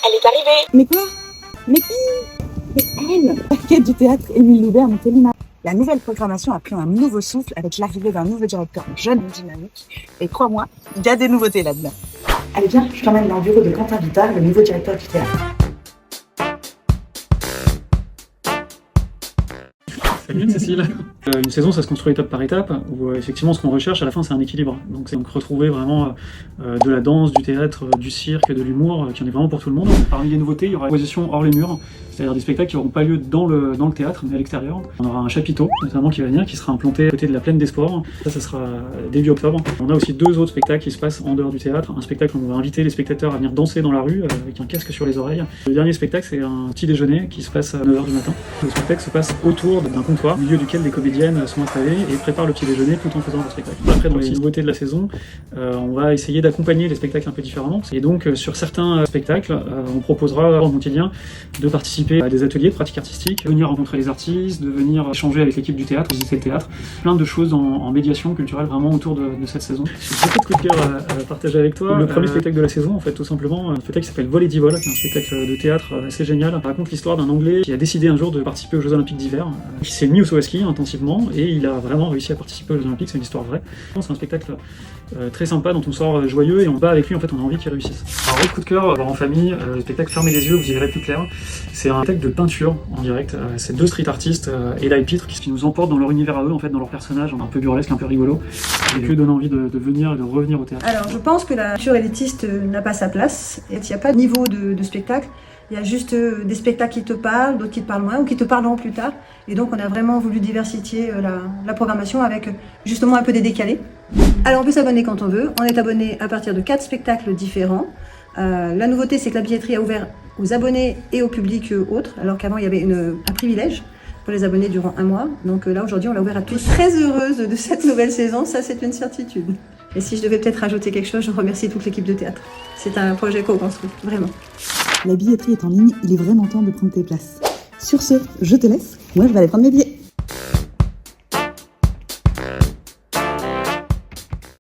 Elle est arrivée. Mais quoi? Mais qui? Mais elle, la quête du théâtre Émile Loubert Montélimar. La nouvelle programmation a pris un nouveau souffle avec l'arrivée d'un nouveau directeur jeune et dynamique. Et crois-moi, il y a des nouveautés là-dedans. Allez viens, je t'emmène dans le bureau de Quentin Vitard, le nouveau directeur du théâtre. Salut Cécile. Une saison, ça se construit étape par étape, où effectivement ce qu'on recherche à la fin c'est un équilibre. Donc c'est retrouver vraiment de la danse, du théâtre, du cirque, de l'humour, qui en est vraiment pour tout le monde. Parmi les nouveautés, il y aura une position hors les murs, c'est-à-dire des spectacles qui n'auront pas lieu dans le théâtre, mais à l'extérieur. On aura un chapiteau, notamment qui va venir, qui sera implanté à côté de la Plaine des Sports. Ça sera début octobre. On a aussi deux autres spectacles qui se passent en dehors du théâtre. Un spectacle où on va inviter les spectateurs à venir danser dans la rue, avec un casque sur les oreilles. Le dernier spectacle, c'est un petit déjeuner qui se passe à 9h du matin. Le spectacle se passe autour d'un comptoir, au milieu duquel des comédiennes sont installées et préparent le petit déjeuner tout en faisant le spectacle. Après, dans les nouveautés de la saison, on va essayer d'accompagner les spectacles un peu différemment. Et donc, sur certains spectacles, on proposera en quotidien de participer à des ateliers de pratique artistique, de venir rencontrer les artistes, de venir échanger avec l'équipe du théâtre, visiter le théâtre. Plein de choses en médiation culturelle vraiment autour de cette saison. J'ai beaucoup de coups de cœur à partager avec toi. Le premier spectacle de la saison, en fait, tout simplement, un spectacle qui s'appelle Vol et Divol, qui est un spectacle de théâtre assez génial. On raconte l'histoire d'un Anglais qui a décidé un jour de participer aux Jeux Olympiques d'hiver, qui s'est mis au saut à ski intensivement et il a vraiment réussi à participer aux Jeux Olympiques. C'est une histoire vraie. C'est un spectacle très sympa dont on sort joyeux et on bat avec lui. En fait, on a envie qu'il réussisse. Un vrai coup de cœur, voir en famille, le spectacle Fermez les yeux, vous y verrez plus clair. C'est un spectacle de peinture en direct. C'est deux street artistes, Ella et Pitre, qui nous emportent dans leur univers à eux, en fait, dans leur personnage, un peu burlesque, un peu rigolo, et qui donne envie de venir et de revenir au théâtre. Alors, je pense que la culture élitiste n'a pas sa place. Il n'y a pas de niveau de spectacle. Il y a juste des spectacles qui te parlent, d'autres qui te parlent moins ou qui te parleront plus tard. Et donc, on a vraiment voulu diversifier la programmation avec justement un peu des décalés. Alors, on peut s'abonner quand on veut. On est abonné à partir de 4 spectacles différents. La nouveauté, c'est que la billetterie a ouvert aux abonnés et au public autres, alors qu'avant, il y avait un privilège pour les abonnés durant 1 mois. Donc là, aujourd'hui, on l'a ouvert à tous. Je suis très heureuse de cette nouvelle saison, ça c'est une certitude. Et si je devais peut-être rajouter quelque chose, je remercie toute l'équipe de théâtre. C'est un projet co-construit, vraiment. La billetterie est en ligne, il est vraiment temps de prendre tes places. Sur ce, je te laisse, moi je vais aller prendre mes billets.